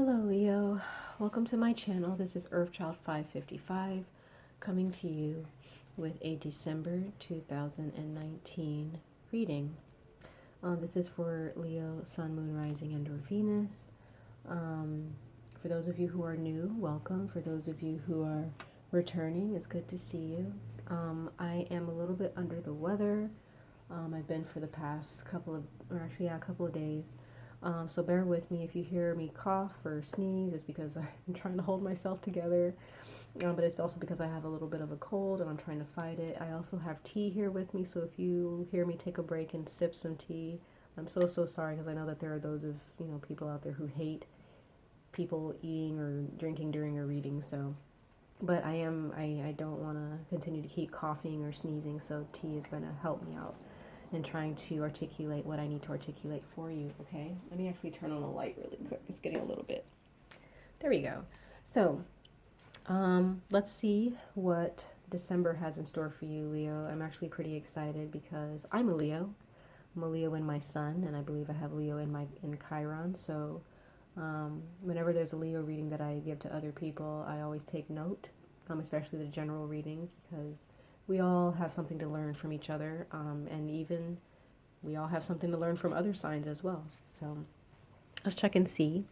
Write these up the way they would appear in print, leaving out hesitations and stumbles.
Hello Leo, welcome to my channel. This is 𝑍𝑊𝋼𝑃 coming to you with a December 2019 reading. This is for Leo, Sun, Moon, Rising, and or Venus. For those of you who are new, welcome. For those of you who are returning, it's good to see you. I am a little bit under the weather. I've been for the past couple of days. So bear with me if you hear me cough or sneeze. It's because I'm trying to hold myself together, but it's also because I have a little bit of a cold and I'm trying to fight it. I also have tea here with me, so if you hear me take a break and sip some tea, I'm so sorry, because I know that there are those of people out there who hate people eating or drinking during a reading. So, but I don't want to continue to keep coughing or sneezing, so tea is going to help me out and trying to articulate what I need to articulate for you, okay? Let me actually turn on the light really quick. It's getting a little bit... There we go. So, let's see what December has in store for you, Leo. I'm actually pretty excited because I'm a Leo. I'm a Leo in my sun, and I believe I have Leo in Chiron. So, whenever there's a Leo reading that I give to other people, I always take note, especially the general readings, because we all have something to learn from each other, and even we all have something to learn from other signs as well. So let's check and see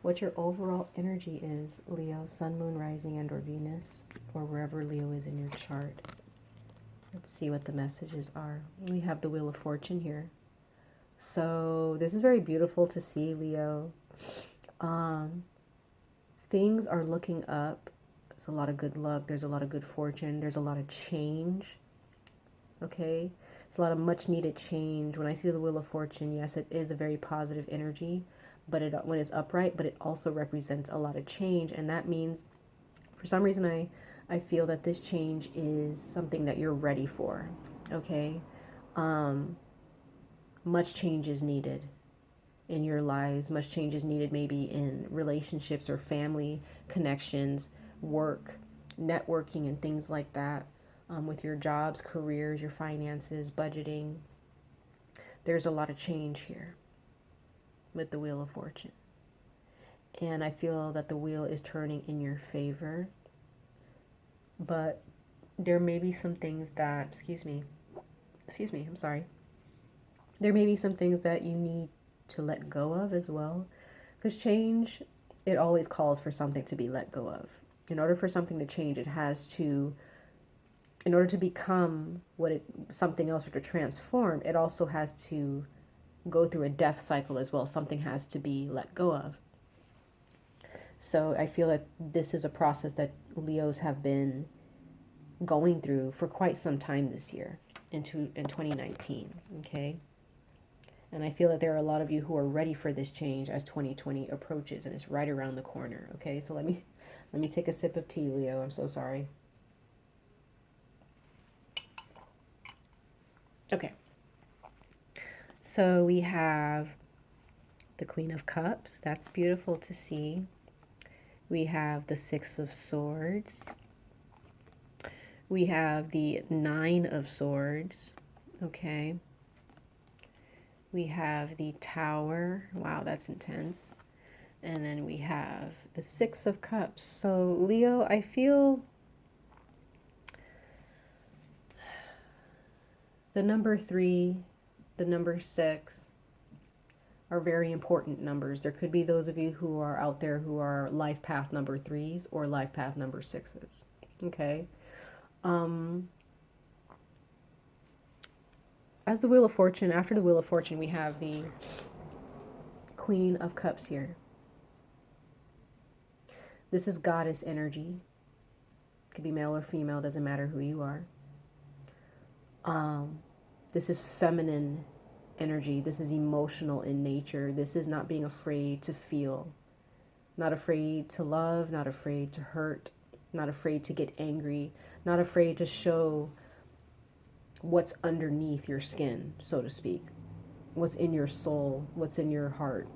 what your overall energy is, Leo, Sun, Moon, Rising, and or Venus, or wherever Leo is in your chart. Let's see what the messages are. We have the Wheel of Fortune here. So this is very beautiful to see, Leo. Things are looking up. There's a lot of good luck. There's a lot of good fortune. There's a lot of change. Okay? It's a lot of much needed change. When I see the Wheel of Fortune, yes, it is a very positive energy, but when it's upright, but it also represents a lot of change. And that means, for some reason, I feel that this change is something that you're ready for. Okay? Much change is needed in your lives. Much change is needed maybe in relationships or family connections, work, networking, and things like that, with your jobs, careers, your finances, budgeting. There's a lot of change here with the Wheel of Fortune. And I feel that the wheel is turning in your favor. But there may be some things that, excuse me, I'm sorry. There may be some things that you need to let go of as well. Because change, it always calls for something to be let go of. In order for something to change, it has to, in order to become something else, or to transform, it also has to go through a death cycle as well. Something has to be let go of. So I feel that this is a process that Leos have been going through for quite some time this year, in 2019, okay? And I feel that there are a lot of you who are ready for this change as 2020 approaches, and it's right around the corner, okay? So let me take a sip of tea, Leo. I'm so sorry. Okay. So we have the Queen of Cups. That's beautiful to see. We have the Six of Swords. We have the Nine of Swords. Okay. We have the Tower. Wow, that's intense. And then we have the Six of Cups. So, Leo, I feel the number 3, the number 6 are very important numbers. There could be those of you who are out there who are life path number 3s or life path number 6s. Okay? As the Wheel of Fortune, after the Wheel of Fortune, we have the Queen of Cups here. This is goddess energy. It could be male or female, doesn't matter who you are. This is feminine energy. This is emotional in nature. This is not being afraid to feel. Not afraid to love, not afraid to hurt, not afraid to get angry, not afraid to show what's underneath your skin, so to speak. What's in your soul, what's in your heart.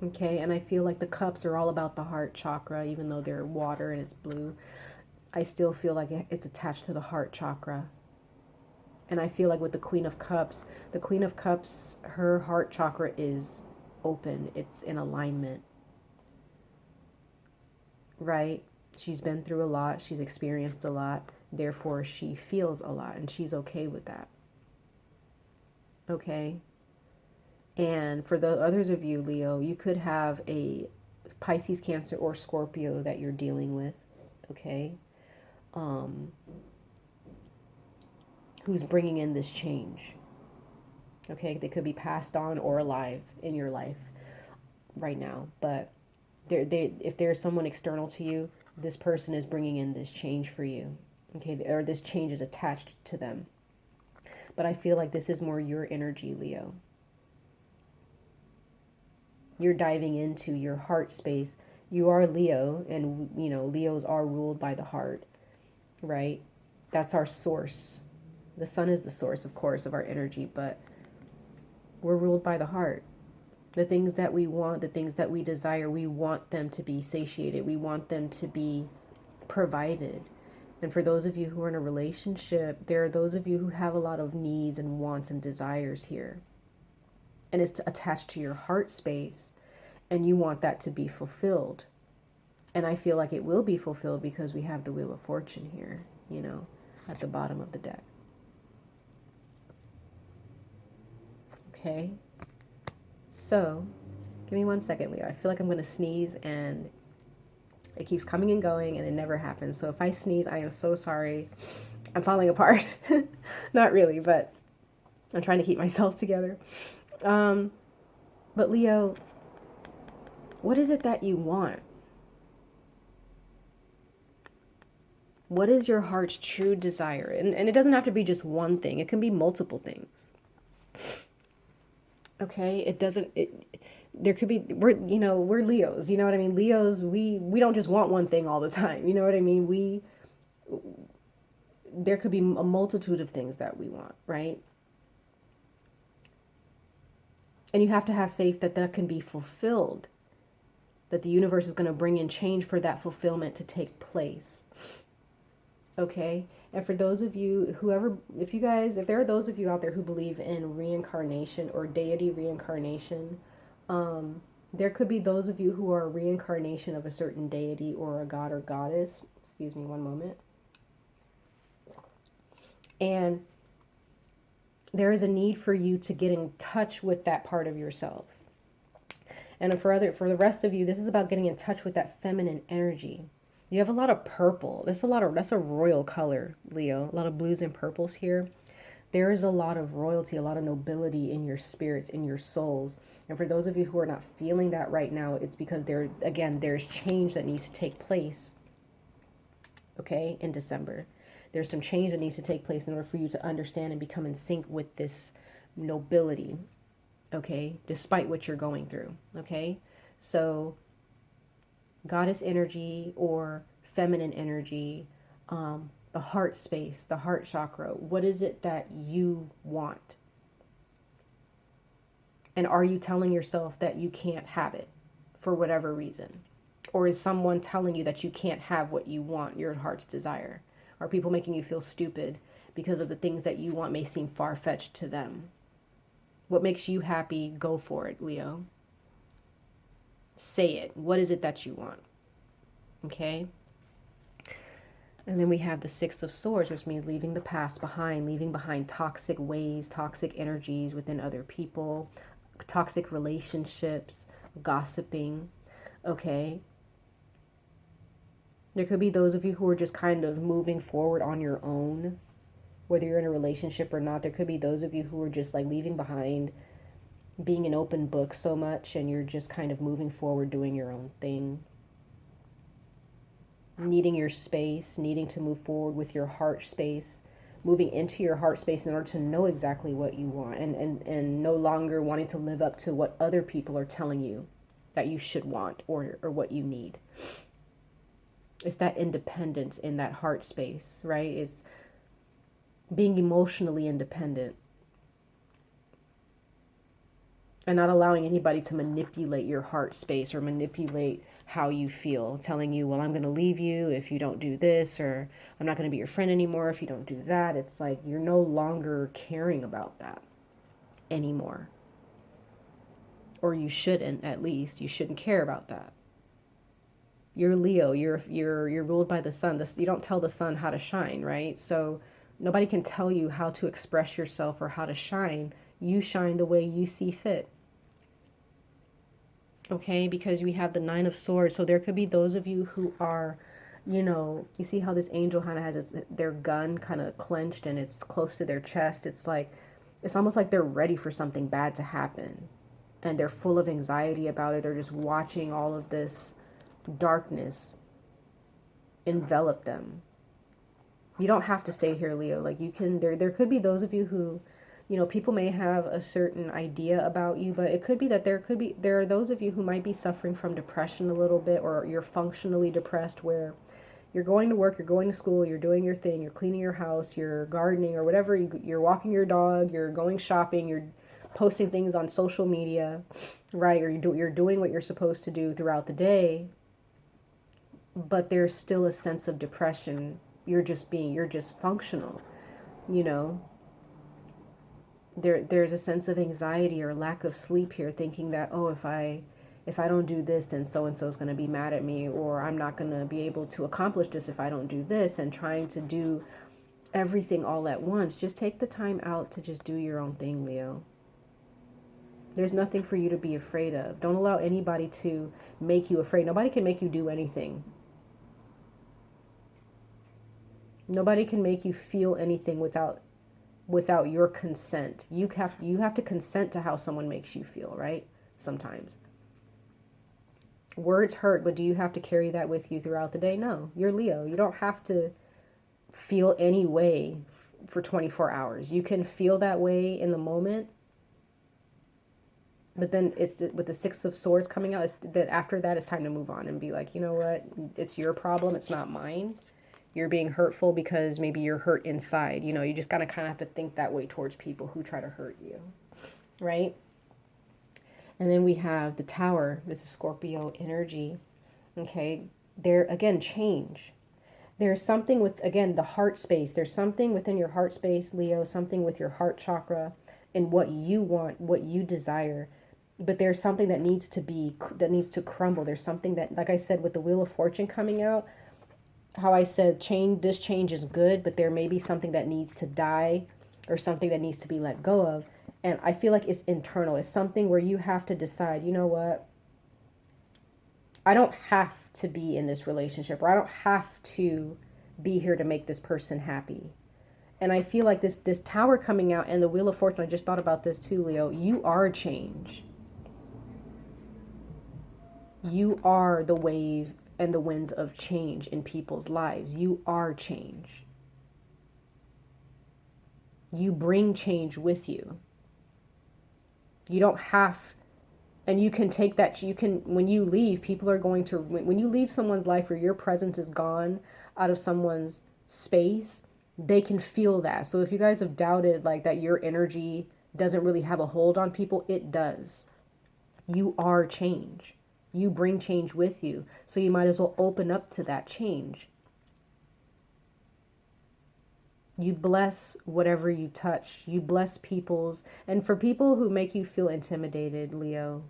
Okay, and I feel like the cups are all about the heart chakra, even though they're water and it's blue. I still feel like it's attached to the heart chakra. And I feel like with the Queen of Cups, her heart chakra is open, it's in alignment, right? She's been through a lot, she's experienced a lot, therefore she feels a lot, and she's okay with that. Okay? And for the others of you, Leo, you could have a Pisces, Cancer, or Scorpio that you're dealing with, okay? Who's bringing in this change, okay? They could be passed on or alive in your life right now, but if there's someone external to you, this person is bringing in this change for you, okay? Or this change is attached to them. But I feel like this is more your energy, Leo. You're diving into your heart space. You are Leo, and you know, Leos are ruled by the heart, right? That's our source. The sun is the source, of course, of our energy, but we're ruled by the heart. The things that we want, the things that we desire, we want them to be satiated. We want them to be provided. And for those of you who are in a relationship, there are those of you who have a lot of needs and wants and desires here. And it's attached to your heart space, and you want that to be fulfilled. And I feel like it will be fulfilled because we have the Wheel of Fortune here, you know, at the bottom of the deck. Okay? So, give me 1 second, Leo. I feel like I'm going to sneeze and it keeps coming and going and it never happens. So if I sneeze, I am so sorry. I'm falling apart. Not really, but I'm trying to keep myself together. But Leo, what is it that you want? What is your heart's true desire? And it doesn't have to be just one thing. It can be multiple things. Okay? There could be, we're Leos, you know what I mean? Leos, we don't just want one thing all the time. You know what I mean? There could be a multitude of things that we want, right? And you have to have faith that that can be fulfilled, that the universe is going to bring in change for that fulfillment to take place. Okay? And for those of you, if there are those of you out there who believe in reincarnation or deity reincarnation, there could be those of you who are a reincarnation of a certain deity or a god or goddess. Excuse me 1 moment. And there is a need for you to get in touch with that part of yourself. And for the rest of you, this is about getting in touch with that feminine energy. You have a lot of purple. That's a royal color, Leo. A lot of blues and purples here. There is a lot of royalty, a lot of nobility in your spirits, in your souls. And for those of you who are not feeling that right now, it's because there's change that needs to take place. Okay, in December. There's some change that needs to take place in order for you to understand and become in sync with this nobility. Okay, despite what you're going through. Okay, so goddess energy or feminine energy, the heart space, the heart chakra. What is it that you want? And are you telling yourself that you can't have it for whatever reason? Or is someone telling you that you can't have what you want, your heart's desire? Are people making you feel stupid because of the things that you want may seem far-fetched to them? What makes you happy? Go for it, Leo. Say it. What is it that you want? Okay? And then we have the Six of Swords, which means leaving the past behind, leaving behind toxic ways, toxic energies within other people, toxic relationships, gossiping. Okay? There could be those of you who are just kind of moving forward on your own, whether you're in a relationship or not. There could be those of you who are just like leaving behind being an open book so much, and you're just kind of moving forward, doing your own thing. Needing your space, needing to move forward with your heart space, moving into your heart space in order to know exactly what you want, and no longer wanting to live up to what other people are telling you that you should want or what you need. It's that independence in that heart space, right? It's being emotionally independent and not allowing anybody to manipulate your heart space or manipulate how you feel, telling you, well, I'm going to leave you if you don't do this, or I'm not going to be your friend anymore if you don't do that. It's like you're no longer caring about that anymore. or you shouldn't. At least you shouldn't care about that. You're Leo. You're ruled by the sun. You don't tell the sun how to shine, right? So nobody can tell you how to express yourself or how to shine. You shine the way you see fit. Okay, because we have the Nine of Swords. So there could be those of you who are, you see how this angel kind of has their gun kind of clenched and it's close to their chest. It's almost like they're ready for something bad to happen. And they're full of anxiety about it. They're just watching all of this darkness envelop them. You don't have to stay here, Leo. Like you can, there could be those of you who, people may have a certain idea about you, but it could be that there are those of you who might be suffering from depression a little bit, or you're functionally depressed where you're going to work, you're going to school, you're doing your thing, you're cleaning your house, you're gardening or whatever, you're walking your dog, you're going shopping, you're posting things on social media, right? Or you're doing what you're supposed to do throughout the day, but there's still a sense of depression. You're just functional, There's a sense of anxiety or lack of sleep here, thinking that, oh, if I don't do this, then so-and-so is going to be mad at me, or I'm not going to be able to accomplish this if I don't do this, and trying to do everything all at once. Just take the time out to just do your own thing, Leo. There's nothing for you to be afraid of. Don't allow anybody to make you afraid. Nobody can make you do anything. Nobody can make you feel anything without your consent. You have to consent to how someone makes you feel, right? Sometimes. Words hurt, but do you have to carry that with you throughout the day? No, you're Leo. You don't have to feel any way for 24 hours. You can feel that way in the moment, but then it's with the Six of Swords coming out, that after that it's time to move on and be like, you know what? It's your problem. It's not mine. You're being hurtful because maybe you're hurt inside. You just gotta kind of have to think that way towards people who try to hurt you, right? And then we have the Tower. This is Scorpio energy. Okay, there again, change. There's something with, again, the heart space. There's something within your heart space, Leo, something with your heart chakra and what you want, what you desire. But there's something that needs to crumble. There's something that, like I said, with the Wheel of Fortune coming out, how I said this change is good, but there may be something that needs to die or something that needs to be let go of. And I feel like it's internal. It's something where you have to decide, you know what? I don't have to be in this relationship, or I don't have to be here to make this person happy. And I feel like this Tower coming out and the Wheel of Fortune, I just thought about this too, Leo. You are change. You are the wave and the winds of change in people's lives. You are change. You bring change with you. You don't have, and you can take that, when you leave, people are going to, when you leave someone's life or your presence is gone out of someone's space, they can feel that. So if you guys have doubted like that your energy doesn't really have a hold on people, it does. You are change. You bring change with you. So you might as well open up to that change. You bless whatever you touch. You bless people's. And for people who make you feel intimidated, Leo,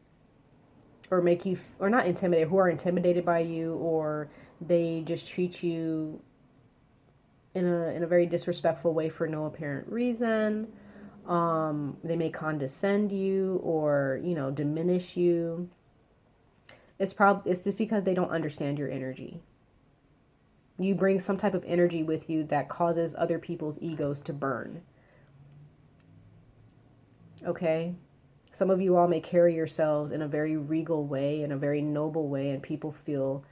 or or not intimidated, who are intimidated by you, or they just treat you in a very disrespectful way for no apparent reason. They may condescend you or, diminish you. It's just because they don't understand your energy. You bring some type of energy with you that causes other people's egos to burn. Okay? Some of you all may carry yourselves in a very regal way, in a very noble way, and people feel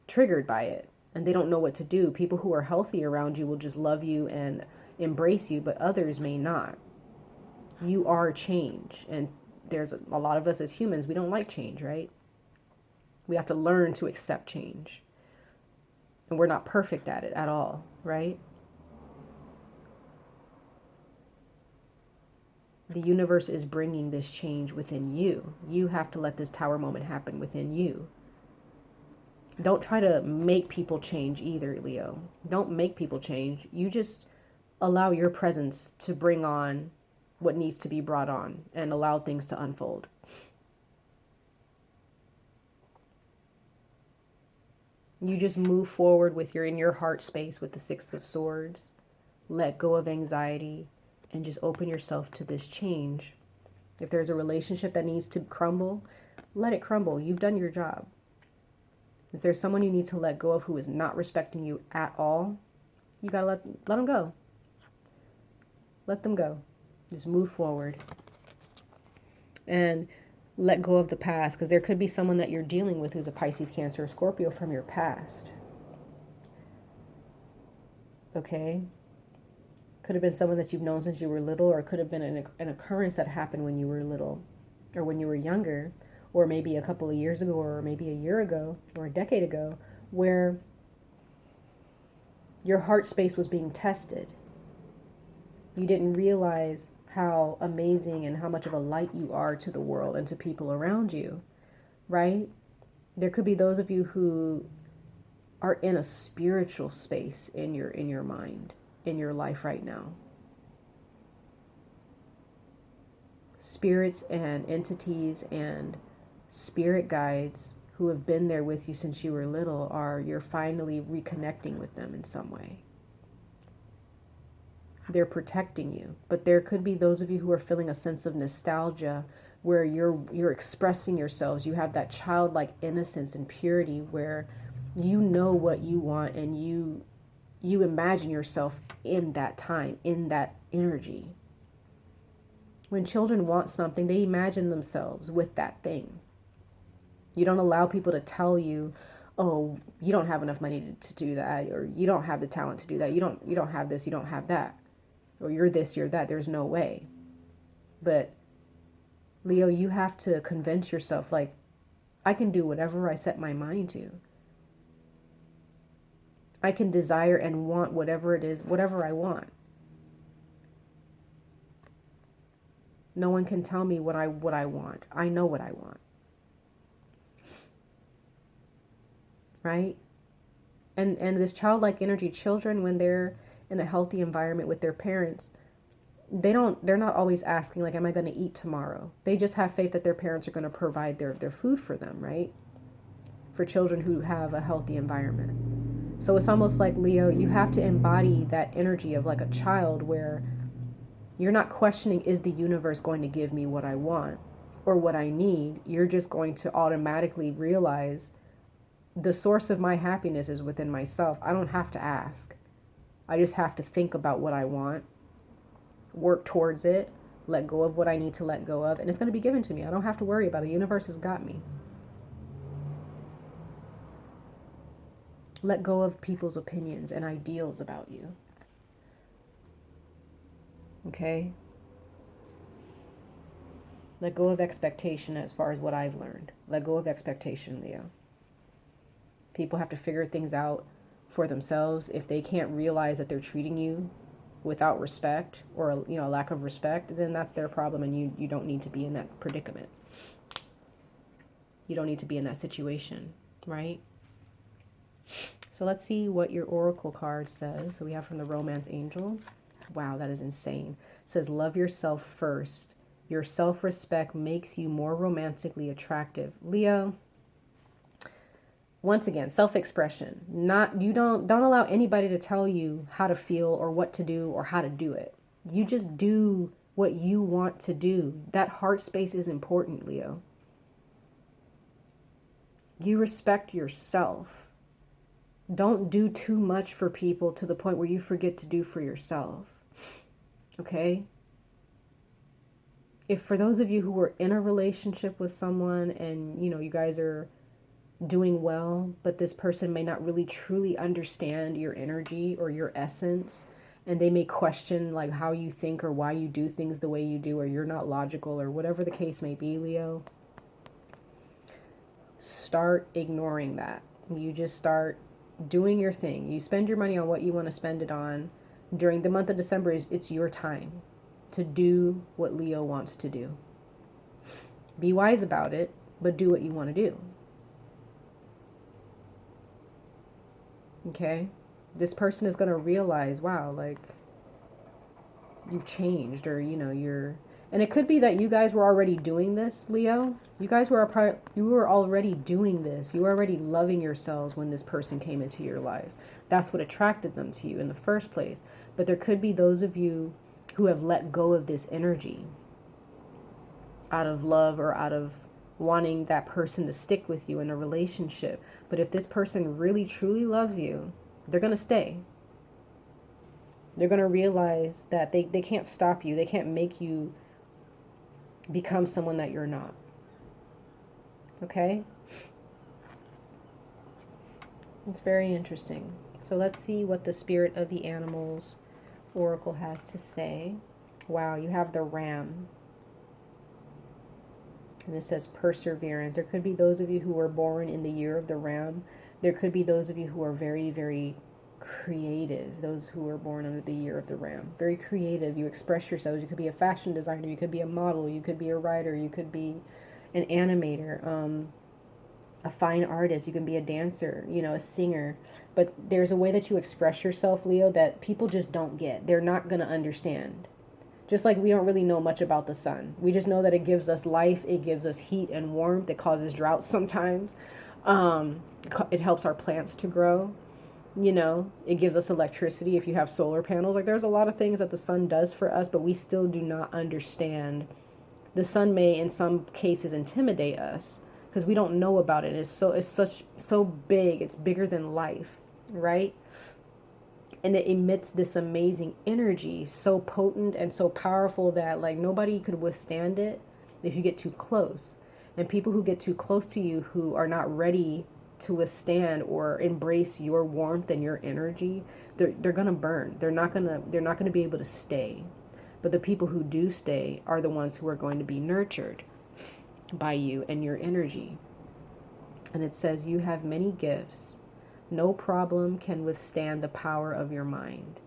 triggered by it, and they don't know what to do. People who are healthy around you will just love you and embrace you, but others may not. You are change, and there's a lot of us as humans, we don't like change, right? We have to learn to accept change. And we're not perfect at it at all, right? The universe is bringing this change within you. You have to let this Tower moment happen within you. Don't try to make people change either, Leo. Don't make people change. You just allow your presence to bring on what needs to be brought on and allow things to unfold. You just move forward with in your heart space with the Six of Swords. Let go of anxiety and just open yourself to this change. If there's a relationship that needs to crumble, let it crumble. You've done your job. If there's someone you need to let go of who is not respecting you at all, you gotta let them go. Let them go. Just move forward. And let go of the past, because there could be someone that you're dealing with who's a Pisces, Cancer, or Scorpio from your past. Okay? Could have been someone that you've known since you were little, or it could have been an occurrence that happened when you were little, or when you were younger, or maybe a couple of years ago, or maybe a year ago, or a decade ago, where your heart space was being tested. You didn't realize how amazing and how much of a light you are to the world and to people around you, right? There could be those of you who are in a spiritual space in your mind, in your life right now. Spirits and entities and spirit guides who have been there with you since you were little, you're finally reconnecting with them in some way. They're protecting you. But there could be those of you who are feeling a sense of nostalgia where you're expressing yourselves. You have that childlike innocence and purity where you know what you want, and you imagine yourself in that time, in that energy. When children want something, they imagine themselves with that thing. You don't allow people to tell you, oh, you don't have enough money to do that, or you don't have the talent to do that. You don't have this, you don't have that. Or you're this, you're that. There's no way. But Leo, you have to convince yourself, like, I can do whatever I set my mind to. I can desire and want whatever it is, whatever I want. No one can tell me what I want. I know what I want. Right? And this childlike energy, children, when they're in a healthy environment with their parents, they're not always asking, like, am I going to eat tomorrow? They just have faith that their parents are going to provide their food for them, right? For children who have a healthy environment. So it's almost like, Leo, you have to embody that energy of like a child where you're not questioning, is the universe going to give me what I want or what I need? You're just going to automatically realize the source of my happiness is within myself. I don't have to ask. I just have to think about what I want, work towards it, let go of what I need to let go of, and it's going to be given to me. I don't have to worry about it. The universe has got me. Let go of people's opinions and ideals about you. Okay? Let go of expectation as far as what I've learned. Let go of expectation, Leo. People have to figure things out for themselves. If they can't realize that they're treating you without respect, or a lack of respect, then that's their problem, and you don't need to be in that predicament. You don't need to be in that situation, right? So let's see what your oracle card says. So we have from the Romance Angel. Wow, that is insane. It says, love yourself first. Your self-respect makes you more romantically attractive. Leo, once again, self-expression. You don't allow anybody to tell you how to feel or what to do or how to do it. You just do what you want to do. That heart space is important, Leo. You respect yourself. Don't do too much for people to the point where you forget to do for yourself. Okay? If for those of you who are in a relationship with someone and, you guys are doing well, but this person may not really truly understand your energy or your essence, and they may question like how you think or why you do things the way you do, or you're not logical, or whatever the case may be, Leo, start ignoring that. You just start doing your thing. You spend your money on what you want to spend it on. During the month of December, it's your time to do what Leo wants to do. Be wise about it, but do what you want to do. Okay? This person is going to realize, wow, like, you've changed, or, And it could be that you guys were already doing this, Leo. You were already doing this. You were already loving yourselves when this person came into your lives. That's what attracted them to you in the first place. But there could be those of you who have let go of this energy out of love or out of wanting that person to stick with you in a relationship. But if this person really, truly loves you, they're going to stay. They're going to realize that they can't stop you. They can't make you become someone that you're not. Okay? It's very interesting. So let's see what the Spirit of the Animals Oracle has to say. Wow, you have the Ram. And it says perseverance. There could be those of you who were born in the year of the Ram. There could be those of you who are very, very creative. Those who were born under the year of the Ram. Very creative. You express yourselves. You could be a fashion designer. You could be a model. You could be a writer. You could be an animator. A fine artist. You can be a dancer. You know, a singer. But there's a way that you express yourself, Leo, that people just don't get. They're not going to understand. Just like we don't really know much about the sun. We just know that it gives us life. It gives us heat and warmth. It causes droughts sometimes. It helps our plants to grow. You know, it gives us electricity if you have solar panels. Like, there's a lot of things that the sun does for us, but we still do not understand. The sun may, in some cases, intimidate us because we don't know about it. It's so big. It's bigger than life, right? And it emits this amazing energy, so potent and so powerful that like nobody could withstand it if you get too close. And people who get too close to you, who are not ready to withstand or embrace your warmth and your energy, they're gonna burn. They're not gonna be able to stay. But the people who do stay are the ones who are going to be nurtured by you and your energy. And it says you have many gifts. No problem can withstand the power of your mind.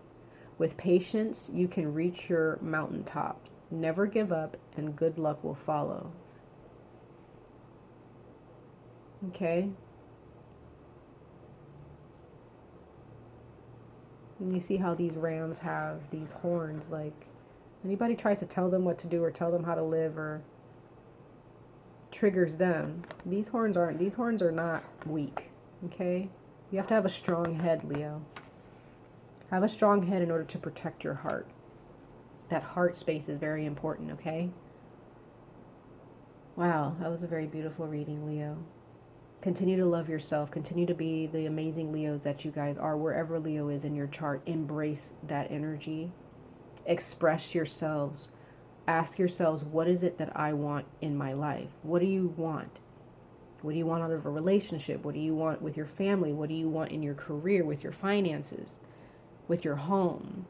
With patience, you can reach your mountaintop. Never give up, and good luck will follow. Okay? And you see how these rams have these horns. Like, anybody tries to tell them what to do or tell them how to live or triggers them, these horns are not weak. Okay? You have to have a strong head, Leo. Have a strong head in order to protect your heart. That heart space is very important, okay? Wow, that was a very beautiful reading, Leo. Continue to love yourself. Continue to be the amazing Leos that you guys are. Wherever Leo is in your chart, embrace that energy. Express yourselves. Ask yourselves, what is it that I want in my life? What do you want? What do you want out of a relationship? What do you want with your family? What do you want in your career, with your finances, with your home?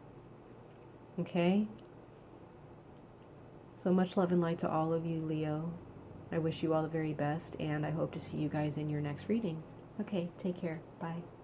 Okay? So much love and light to all of you, Leo. I wish you all the very best, and I hope to see you guys in your next reading. Okay, take care. Bye.